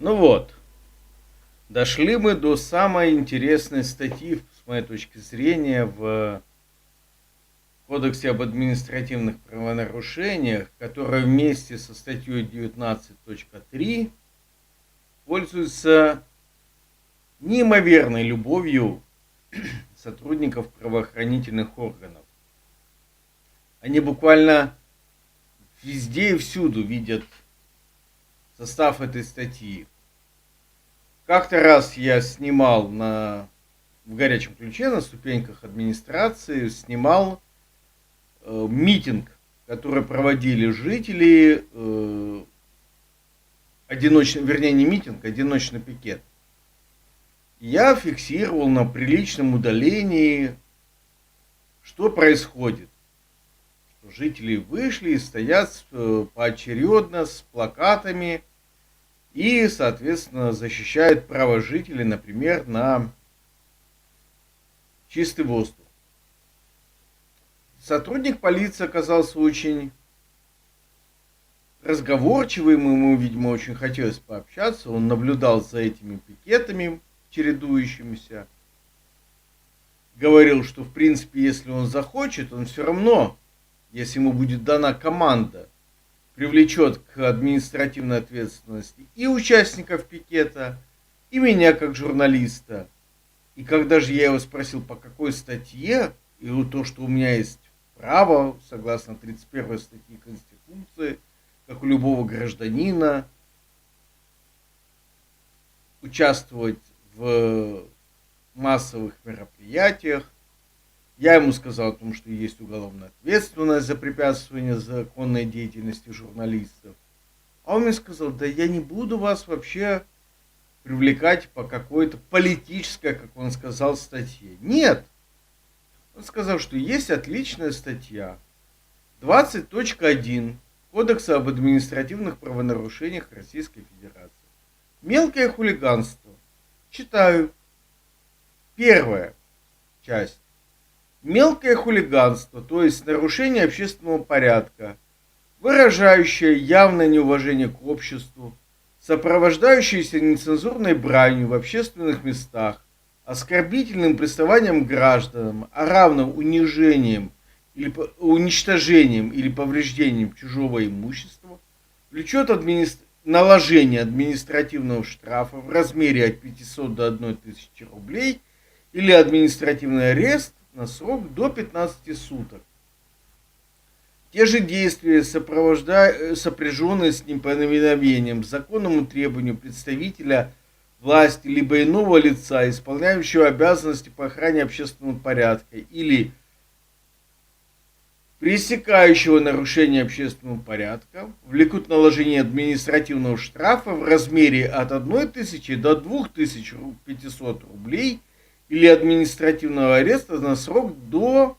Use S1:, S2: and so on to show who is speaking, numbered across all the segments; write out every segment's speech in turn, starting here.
S1: Ну вот, дошли мы до самой интересной статьи, с моей точки зрения, в Кодексе об административных правонарушениях, которая вместе со статьей 19.3 пользуется неимоверной любовью сотрудников правоохранительных органов. Они буквально везде и всюду видят состав этой статьи. Как-то раз я снимал в горячем ключе на ступеньках администрации, снимал митинг, который проводили жители, вернее не митинг, а одиночный пикет. Я фиксировал на приличном удалении, что происходит. Что жители вышли и стоят поочередно с плакатами и, соответственно, защищают право жителей, например, на чистый воздух. Сотрудник полиции оказался очень разговорчивым, ему, видимо, очень хотелось пообщаться. Он наблюдал за этими пикетами чередующимися. Говорил, что, в принципе, если он захочет, он все равно, если ему будет дана команда, привлечет к административной ответственности и участников пикета, и меня как журналиста. И когда же я его спросил, по какой статье, и то, что у меня есть право, согласно 31 статьи Конституции, как у любого гражданина, участвовать в массовых мероприятиях. Я ему сказал о том, что есть уголовная ответственность за препятствование законной деятельности журналистов. А он мне сказал, да я не буду вас вообще привлекать по какой-то политической, как он сказал, статье. Нет. Он сказал, что есть отличная статья 20.1 Кодекса об административных правонарушениях Российской Федерации. Мелкое хулиганство. Читаю. Первая часть. Мелкое хулиганство, то есть нарушение общественного порядка, выражающее явное неуважение к обществу, сопровождающееся нецензурной бранью в общественных местах, оскорбительным приставанием к гражданам, а равно унижением или уничтожением или повреждением чужого имущества, влечет наложение административного штрафа в размере от 500 до 1000 рублей или административный арест на срок до 15 суток. Те же действия, сопряженные с неповиновением законному требованию представителя власти либо иного лица, исполняющего обязанности по охране общественного порядка или пресекающего нарушение общественного порядка, влекут наложение административного штрафа в размере от 1000 до 2500 рублей или административного ареста на срок до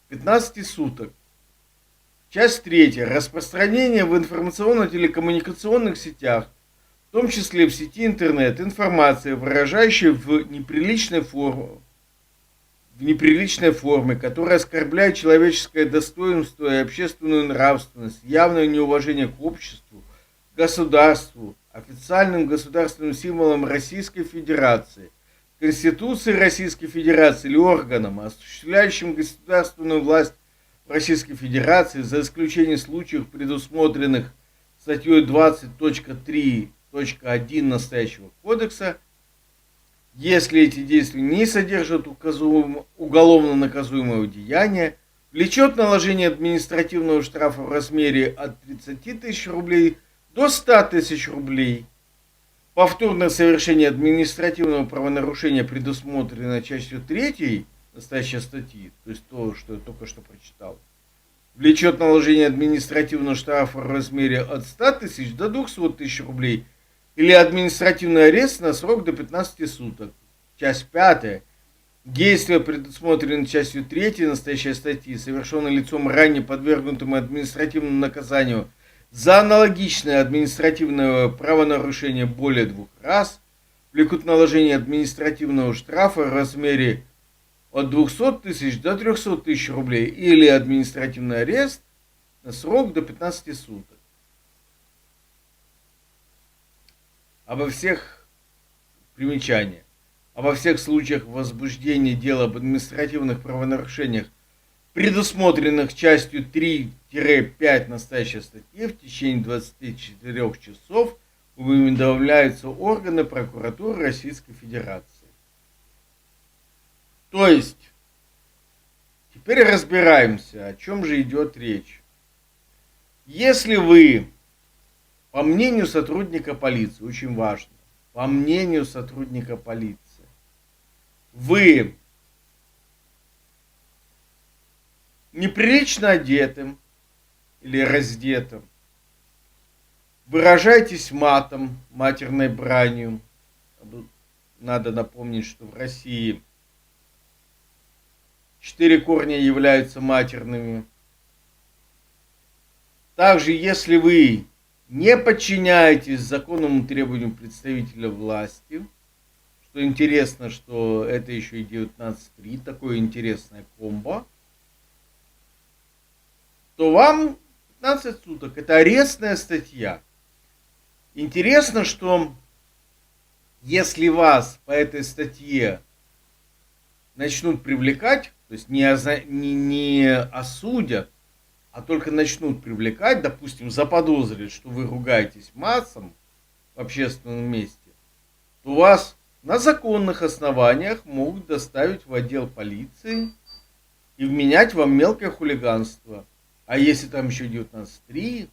S1: 15 суток. Часть 3. Распространение в информационно-телекоммуникационных сетях, в том числе в сети интернет, информации, выражающей в неприличной форме, которая оскорбляет человеческое достоинство и общественную нравственность, явное неуважение к обществу, государству, официальным государственным символам Российской Федерации, Конституции Российской Федерации или органам, осуществляющим государственную власть в Российской Федерации, за исключением случаев, предусмотренных статьей 20.3.1 настоящего кодекса, если эти действия не содержат уголовно наказуемого деяния, влечет наложение административного штрафа в размере от 30 тысяч рублей до 100 тысяч рублей. Повторное совершение административного правонарушения, предусмотренное частью 3 настоящей статьи, то есть то, что я только что прочитал, влечет наложение административного штрафа в размере от 100 тысяч до 200 тысяч рублей или административный арест на срок до 15 суток. Часть 5. Действия, предусмотренные частью 3 настоящей статьи, совершенные лицом, ранее подвергнутым административному наказанию за аналогичное административное правонарушение более 2 раз, влекут наложение административного штрафа в размере от 200 тысяч до 300 тысяч рублей или административный арест на срок до 15 суток. обо всех, примечание, обо всех случаях возбуждения дела об административных правонарушениях, предусмотренных частью 3-5 настоящей статьи, в течение 24 часов уведомляются органы прокуратуры Российской Федерации. То есть, теперь разбираемся, о чем же идет речь. Если вы, по мнению сотрудника полиции, очень важно, по мнению сотрудника полиции, вы неприлично одетым или раздетым, выражаетесь матом, матерной бранью. Надо напомнить, что в России 4 корня являются матерными. Также, если вы не подчиняетесь законному требованию представителя власти, что интересно, что это еще и 19.3, такое интересное комбо, то вам 15 суток. Это арестная статья. Интересно, что если вас по этой статье начнут привлекать, то есть не осудят, а только начнут привлекать, допустим, заподозрят, что вы ругаетесь матом в общественном месте, то вас на законных основаниях могут доставить в отдел полиции и вменять вам мелкое хулиганство. А если там еще 19.3,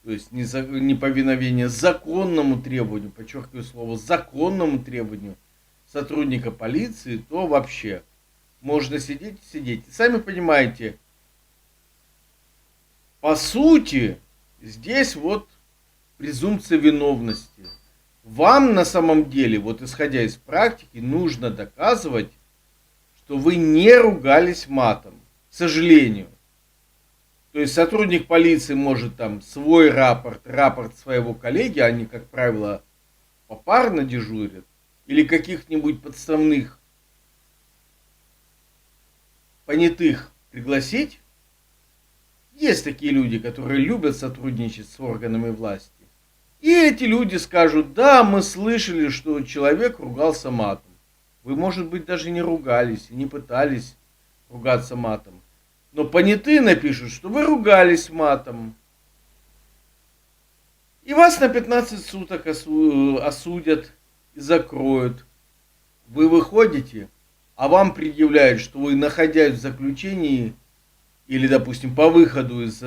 S1: то есть неповиновение законному требованию, подчеркиваю слово законному требованию сотрудника полиции, то вообще можно сидеть и сидеть. Сами понимаете, по сути, здесь вот презумпция виновности. Вам на самом деле, вот исходя из практики, нужно доказывать, что вы не ругались матом. К сожалению. То есть сотрудник полиции может там свой рапорт своего коллеги, они, как правило, попарно дежурят, или каких-нибудь подставных понятых пригласить. Есть такие люди, которые любят сотрудничать с органами власти. И эти люди скажут: да, мы слышали, что человек ругался матом. Вы, может быть, даже не ругались и не пытались ругаться матом. Но понятые напишут, что вы ругались матом. И вас на 15 суток осудят и закроют. Вы выходите, а вам предъявляют, что вы, находясь в заключении, или, допустим, по выходу из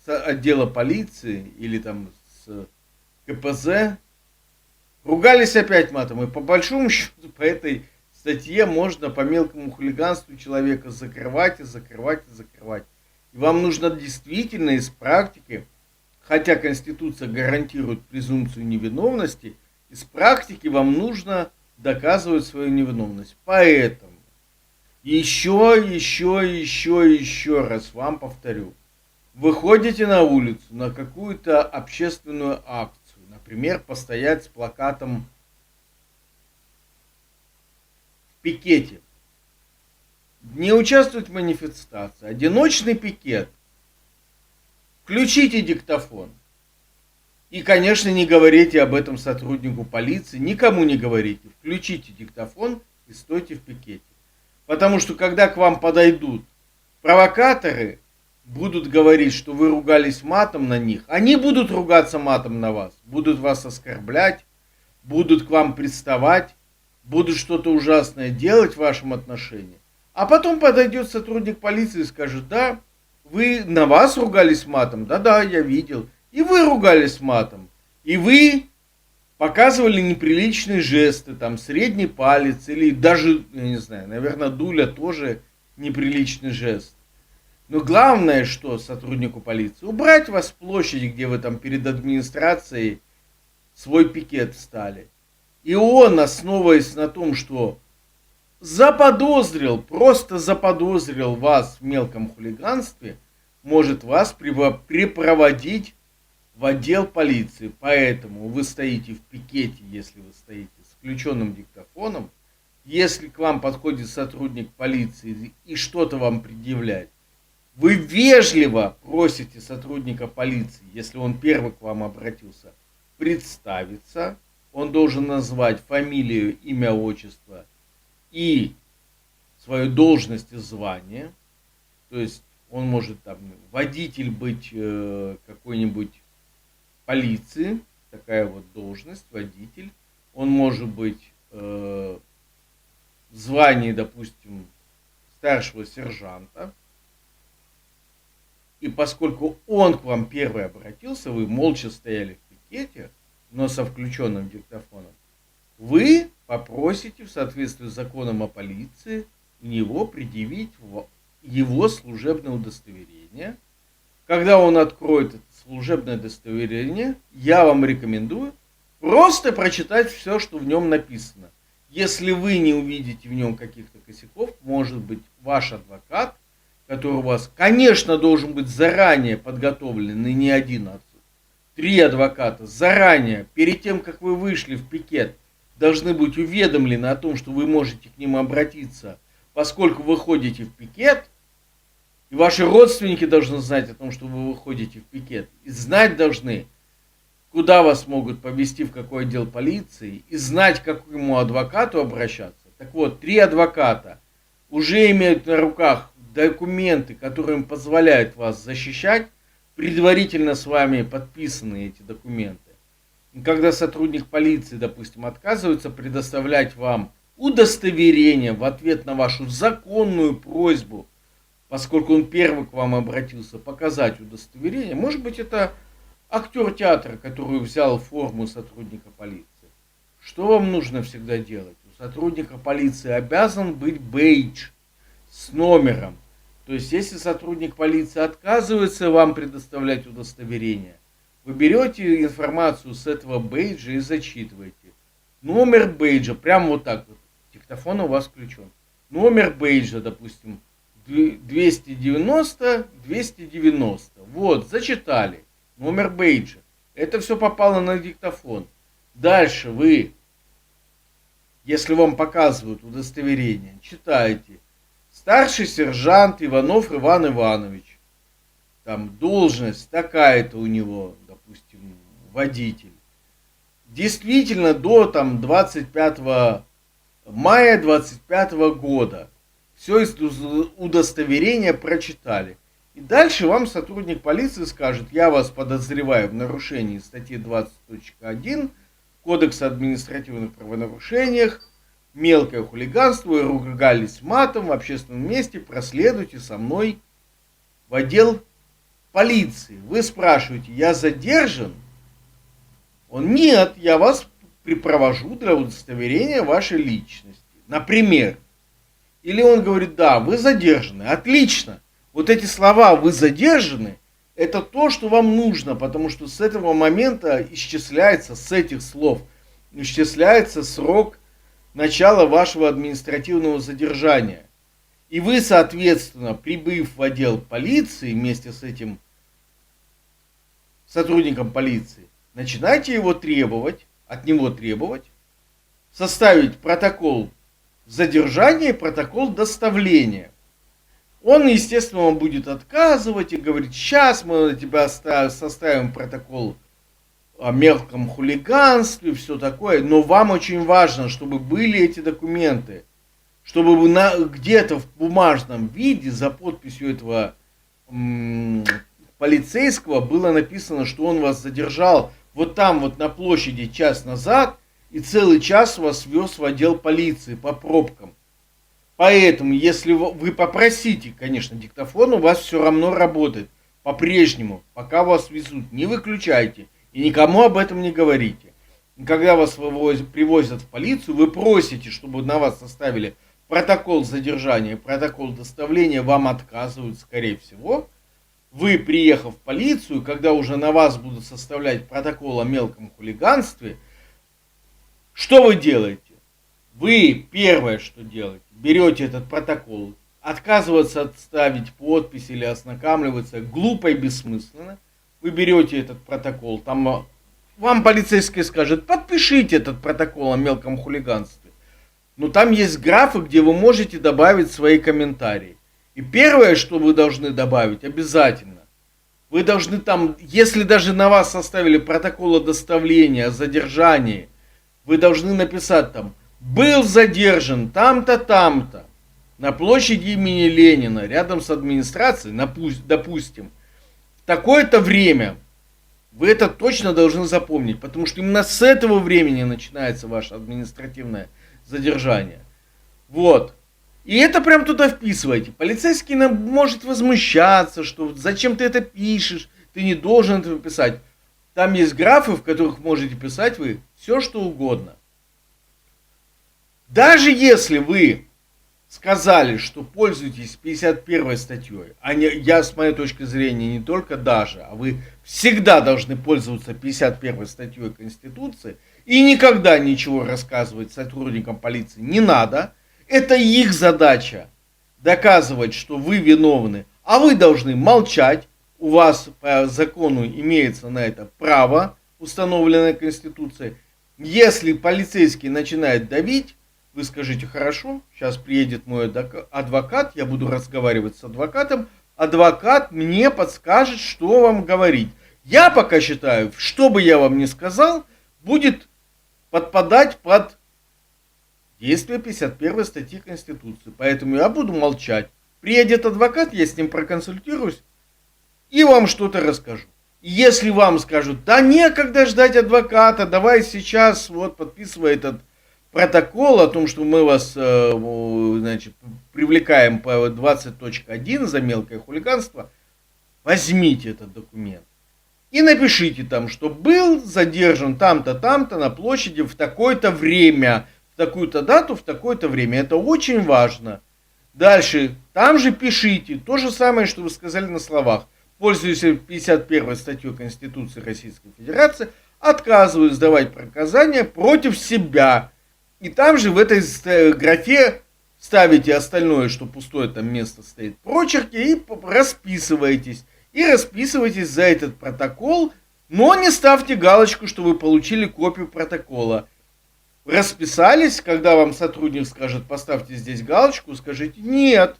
S1: отдела полиции, или там с КПЗ, ругались опять матом. И по большому счету по этой статье можно по мелкому хулиганству человека закрывать и закрывать и закрывать. И вам нужно действительно из практики, хотя Конституция гарантирует презумпцию невиновности, из практики вам нужно доказывать свою невиновность. Поэтому еще раз вам повторю. Выходите на улицу на какую-то общественную акцию, например, постоять с плакатом в пикете. Не участвовать в манифестации, одиночный пикет. Включите диктофон. И, конечно, не говорите об этом сотруднику полиции, никому не говорите. Включите диктофон и стойте в пикете. Потому что, когда к вам подойдут провокаторы, будут говорить, что вы ругались матом на них, они будут ругаться матом на вас, будут вас оскорблять, будут к вам приставать, будут что-то ужасное делать в вашем отношении. А потом подойдет сотрудник полиции и скажет: да, вы на вас ругались матом, да, я видел. И вы ругались матом. И вы показывали неприличные жесты, там, средний палец, или даже, я не знаю, наверное, дуля тоже неприличный жест. Но главное, что сотруднику полиции, убрать вас с площади, где вы там перед администрацией свой пикет встали. И он, основываясь на том, что просто заподозрил вас в мелком хулиганстве, может вас припроводить в отдел полиции. Поэтому вы стоите в пикете, если вы стоите с включенным диктофоном. Если к вам подходит сотрудник полиции и что-то вам предъявляет, вы вежливо просите сотрудника полиции, если он первый к вам обратился, представиться, он должен назвать фамилию, имя, отчество и свою должность и звание. То есть он может там водитель быть какой-нибудь полиции, такая вот должность, водитель. Он может быть в звании, допустим, старшего сержанта. И поскольку он к вам первый обратился, вы молча стояли в пикете, но со включенным диктофоном, вы попросите в соответствии с законом о полиции у него предъявить его служебное удостоверение. Когда он откроет это служебное удостоверение, я вам рекомендую просто прочитать все, что в нем написано. Если вы не увидите в нем каких-то косяков, может быть, ваш адвокат, который у вас, конечно, должен быть заранее подготовлен, и не один, а 3 адвоката, заранее, перед тем, как вы вышли в пикет, должны быть уведомлены о том, что вы можете к ним обратиться, поскольку вы ходите в пикет, и ваши родственники должны знать о том, что вы выходите в пикет, и знать должны, куда вас могут повезти, в какой отдел полиции, и знать, к какому адвокату обращаться. Так вот, 3 адвоката уже имеют на руках документы, которые им позволяют вас защищать, предварительно с вами подписаны эти документы. И когда сотрудник полиции, допустим, отказывается предоставлять вам удостоверение в ответ на вашу законную просьбу, поскольку он первый к вам обратился, показать удостоверение, может быть, это актер театра, который взял форму сотрудника полиции. Что вам нужно всегда делать? У сотрудника полиции обязан быть бейдж с номером. То есть, если сотрудник полиции отказывается вам предоставлять удостоверение, вы берете информацию с этого бейджа и зачитываете. Номер бейджа, прямо вот так вот, диктофон у вас включен. Номер бейджа, допустим, 290-290. Вот, зачитали. Номер бейджа. Это все попало на диктофон. Дальше вы, если вам показывают удостоверение, читаете. Старший сержант Иванов Иван Иванович. Там должность такая-то у него, допустим, водитель. Действительно, до там 25 мая 25 года. Все из удостоверения прочитали. И дальше вам сотрудник полиции скажет: я вас подозреваю в нарушении статьи 20.1 Кодекса административных правонарушениях, мелкое хулиганство и ругались матом в общественном месте, проследуйте со мной в отдел полиции. Вы спрашиваете: я задержан? Он: нет, я вас припровожу для удостоверения вашей личности. Например. Или он говорит: да, вы задержаны. Отлично. Вот эти слова «вы задержаны» — это то, что вам нужно, потому что с этого момента исчисляется, с этих слов, исчисляется срок начала вашего административного задержания. И вы, соответственно, прибыв в отдел полиции вместе с этим сотрудником полиции, начинаете его требовать, от него требовать, составить протокол задержания и протокол доставления. Он, естественно, вам будет отказывать и говорить: сейчас мы на тебя составим протокол о мелком хулиганстве, все такое. Но вам очень важно, чтобы были эти документы, чтобы где-то в бумажном виде за подписью этого полицейского было написано, что он вас задержал вот там вот на площади час назад и целый час вас вез в отдел полиции по пробкам. Поэтому, если вы попросите, конечно, диктофон у вас все равно работает по-прежнему, пока вас везут. Не выключайте и никому об этом не говорите. Когда вас привозят в полицию, вы просите, чтобы на вас составили протокол задержания, протокол доставления, вам отказывают, скорее всего. Вы, приехав в полицию, когда уже на вас будут составлять протокол о мелком хулиганстве, что вы делаете? Вы первое, что делаете, берете этот протокол, отказываться отставить подпись или ознакомливаться глупо и бессмысленно. Вы берете этот протокол, там вам полицейский скажет: подпишите этот протокол о мелком хулиганстве. Но там есть графы, где вы можете добавить свои комментарии. И первое, что вы должны добавить, обязательно, вы должны там, если даже на вас составили протокол о доставлении, о задержании, вы должны написать там: был задержан там-то, там-то, на площади имени Ленина, рядом с администрацией, допустим, в такое-то время. Вы это точно должны запомнить, потому что именно с этого времени начинается ваше административное задержание. Вот. И это прям туда вписывайте. Полицейский может возмущаться, что зачем ты это пишешь, ты не должен это писать. Там есть графы, в которых можете писать вы все, что угодно. Даже если вы сказали, что пользуетесь 51 статьей, я с моей точки зрения не только даже, а вы всегда должны пользоваться 51 статьей Конституции и никогда ничего рассказывать сотрудникам полиции не надо. Это их задача доказывать, что вы виновны, а вы должны молчать. У вас по закону имеется на это право, установленное Конституцией. Если полицейский начинает давить, вы скажите: хорошо, сейчас приедет мой адвокат, я буду разговаривать с адвокатом, адвокат мне подскажет, что вам говорить. Я пока считаю, что бы я вам ни сказал, будет подпадать под действие 51 статьи Конституции. Поэтому я буду молчать. Приедет адвокат, я с ним проконсультируюсь и вам что-то расскажу. И если вам скажут: да некогда ждать адвоката, давай сейчас вот подписывай этот протокол о том, что мы вас привлекаем по 20.1 за мелкое хулиганство, возьмите этот документ и напишите там, что был задержан там-то, там-то на площади в такое-то время, в такую-то дату, в такое-то время. Это очень важно. Дальше, там же пишите то же самое, что вы сказали на словах. Пользуясь 51 статьей Конституции Российской Федерации, отказываюсь давать показания против себя. И там же в этой графе ставите остальное, что пустое там место стоит, прочерки, и расписываетесь. И расписывайтесь за этот протокол, но не ставьте галочку, что вы получили копию протокола. Расписались, когда вам сотрудник скажет: поставьте здесь галочку, скажите: нет,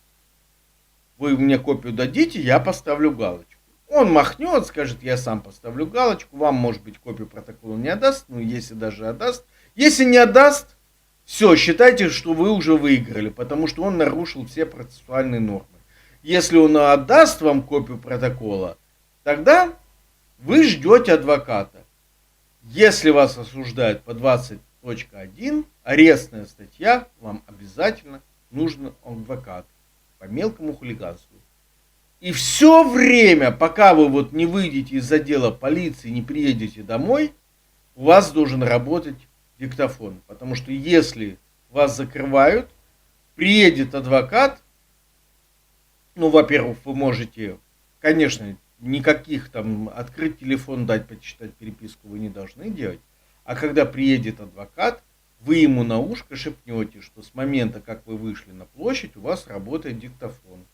S1: вы мне копию дадите, я поставлю галочку. Он махнет, скажет: я сам поставлю галочку, вам, может быть, копию протокола не отдаст, ну, если даже отдаст. Если не отдаст, все, считайте, что вы уже выиграли, потому что он нарушил все процессуальные нормы. Если он отдаст вам копию протокола, тогда вы ждете адвоката. Если вас осуждают по 20.1, арестная статья, вам обязательно нужен адвокат по мелкому хулиганству. И все время, пока вы вот не выйдете из отдела полиции, не приедете домой, у вас должен работать диктофон. Потому что если вас закрывают, приедет адвокат, ну, во-первых, вы можете, конечно, никаких там открыть телефон, дать почитать переписку вы не должны делать. А когда приедет адвокат, вы ему на ушко шепнете, что с момента, как вы вышли на площадь, у вас работает диктофон.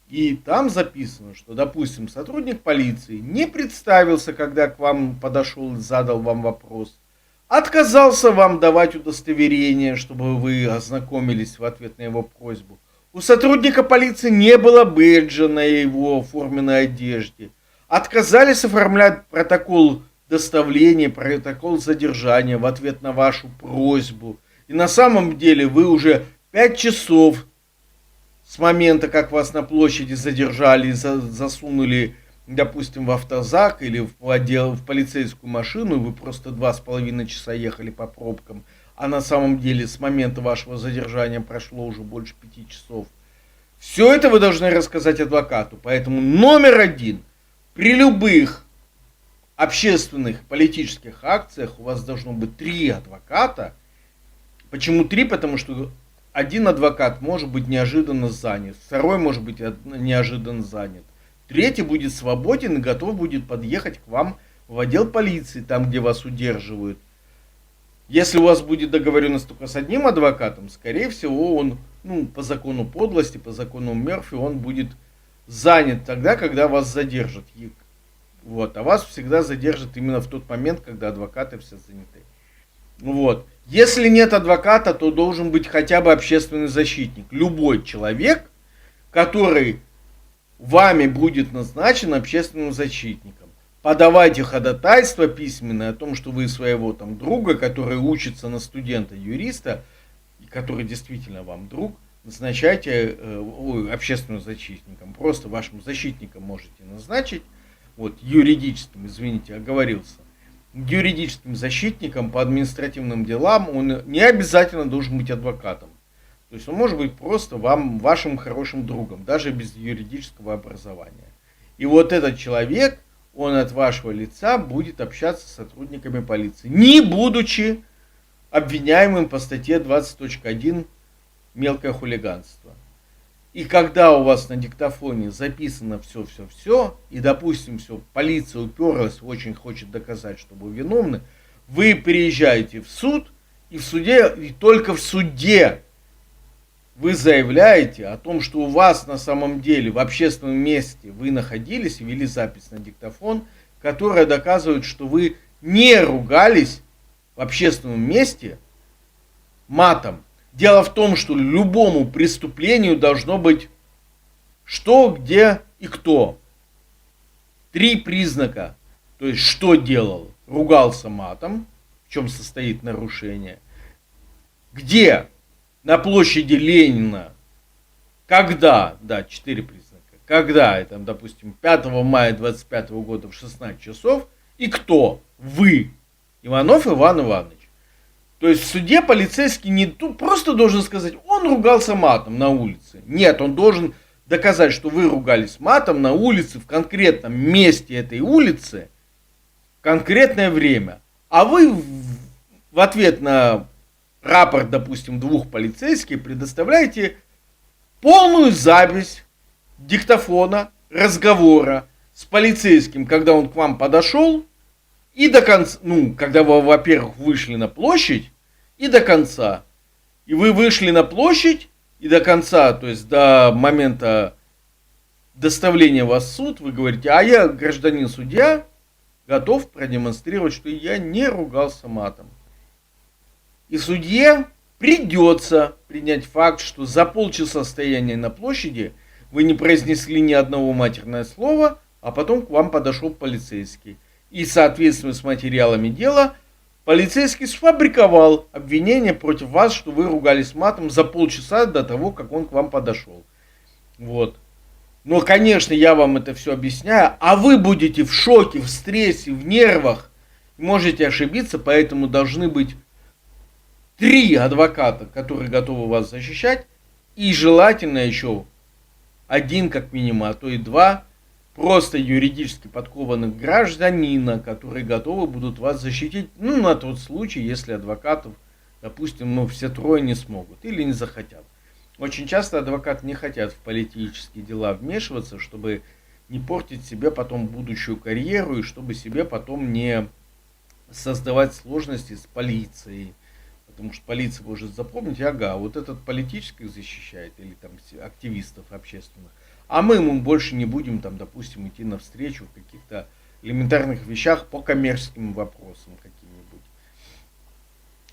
S1: И там записано, что, допустим, сотрудник полиции не представился, когда к вам подошел и задал вам вопрос, отказался вам давать удостоверение, чтобы вы ознакомились в ответ на его просьбу. У сотрудника полиции не было бейджа на его форменной одежде. Отказались оформлять протокол доставления, протокол задержания в ответ на вашу просьбу. И на самом деле вы уже 5 часов с момента, как вас на площади задержали и засунули, допустим, в автозак или в полицейскую машину, вы просто 2,5 часа ехали по пробкам, а на самом деле с момента вашего задержания прошло уже больше 5 часов. Все это вы должны рассказать адвокату. Поэтому номер один: при любых общественных политических акциях у вас должно быть 3 адвоката. Почему 3? Потому что один адвокат может быть неожиданно занят, второй может быть неожиданно занят, третий будет свободен и готов будет подъехать к вам в отдел полиции, там, где вас удерживают. Если у вас будет договоренность только с одним адвокатом, скорее всего, он, по закону подлости, по закону Мерфи, он будет занят тогда, когда вас задержат. Вот. А вас всегда задержат именно в тот момент, когда адвокаты все заняты. Вот. Если нет адвоката, то должен быть хотя бы общественный защитник. Любой человек, который вами будет назначен общественным защитником. подавайте ходатайство письменное о том, что вы своего там друга, который учится на студента-юриста, и который действительно вам друг, назначайте общественным защитником. Просто вашим защитником можете назначить, вот, юридическим, извините, оговорился. Юридическим защитником по административным делам он не обязательно должен быть адвокатом. То есть он может быть просто вашим хорошим другом, даже без юридического образования. И вот этот человек, он от вашего лица будет общаться с сотрудниками полиции, не будучи обвиняемым по статье 20.1 мелкое хулиганство. И когда у вас на диктофоне записано все, и, допустим, полиция уперлась, очень хочет доказать, что вы виновны, вы приезжаете в суд, и в суде, и только в суде вы заявляете о том, что у вас на самом деле в общественном месте вы находились и вели запись на диктофон, которая доказывает, что вы не ругались в общественном месте матом. Дело в том, что любому преступлению должно быть что, где и кто. 3 признака. То есть, что делал? Ругался матом, в чем состоит нарушение. Где? На площади Ленина. Когда? Да, 4 признака. Когда? Это, допустим, 5 мая 25 года в 16 часов. И кто? Вы. Иванов Иван Иванович. То есть в суде полицейский не просто должен сказать, он ругался матом на улице. Нет, он должен доказать, что вы ругались матом на улице, в конкретном месте этой улицы, в конкретное время. А вы в ответ на рапорт, допустим, 2 полицейских предоставляете полную запись диктофона разговора с полицейским, когда он к вам подошел, и до конца, когда вы, во-первых, вышли на площадь, и до конца. И вы вышли на площадь, и до конца, то есть до момента доставления вас в суд, вы говорите, а я, гражданин судья, готов продемонстрировать, что я не ругался матом. И судье придется принять факт, что за полчаса стояния на площади вы не произнесли ни одного матерного слова, а потом к вам подошел полицейский. И, соответственно, с материалами дела, полицейский сфабриковал обвинение против вас, что вы ругались матом за полчаса до того, как он к вам подошел. Вот. Но, конечно, я вам это все объясняю, а вы будете в шоке, в стрессе, в нервах. Можете ошибиться, поэтому должны быть 3 адвоката, которые готовы вас защищать. И желательно еще 1 как минимум, а то и 2 просто юридически подкованных гражданина, которые готовы будут вас защитить, на тот случай, если адвокатов, допустим, все 3 не смогут или не захотят. Очень часто адвокаты не хотят в политические дела вмешиваться, чтобы не портить себе потом будущую карьеру и чтобы себе потом не создавать сложности с полицией. Потому что полиция может запомнить, ага, вот этот политических защищает или там активистов общественных. А мы ему больше не будем, там, допустим, идти навстречу в каких-то элементарных вещах по коммерческим вопросам каким-нибудь.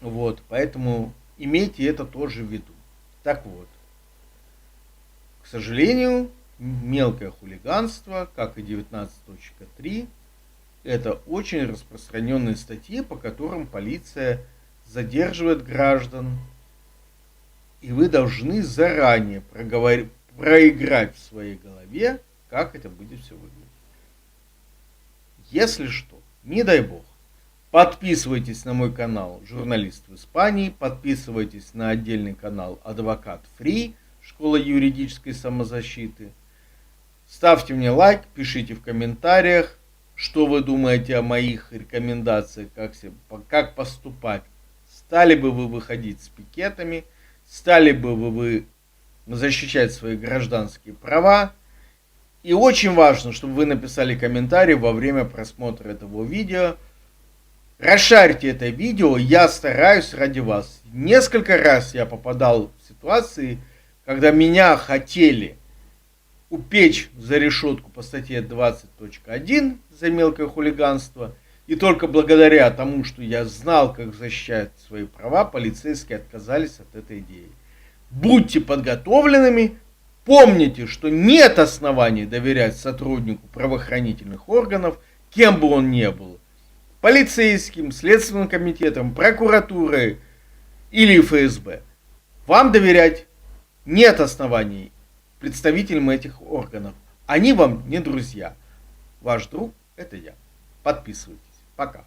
S1: Вот, поэтому имейте это тоже в виду. Так вот, к сожалению, мелкое хулиганство, как и 19.3, это очень распространенные статьи, по которым полиция задерживает граждан. И вы должны заранее проиграть в своей голове, как это будет все выглядеть. Если что, не дай бог, подписывайтесь на мой канал «Журналист в Испании», подписывайтесь на отдельный канал «Адвокат Фри», Школа юридической самозащиты. Ставьте мне лайк, пишите в комментариях, что вы думаете о моих рекомендациях, как поступать. Стали бы вы выходить с пикетами, стали бы вы защищать свои гражданские права. И очень важно, чтобы вы написали комментарий во время просмотра этого видео. Расшарьте это видео, я стараюсь ради вас. Несколько раз я попадал в ситуации, когда меня хотели упечь за решетку по статье 20.1 за мелкое хулиганство. И только благодаря тому, что я знал, как защищать свои права, полицейские отказались от этой идеи. Будьте подготовленными, помните, что нет оснований доверять сотруднику правоохранительных органов, кем бы он ни был, полицейским, следственным комитетом, прокуратурой или ФСБ, вам доверять нет оснований представителям этих органов. Они вам не друзья. Ваш друг — это я. Подписывайтесь. Пока.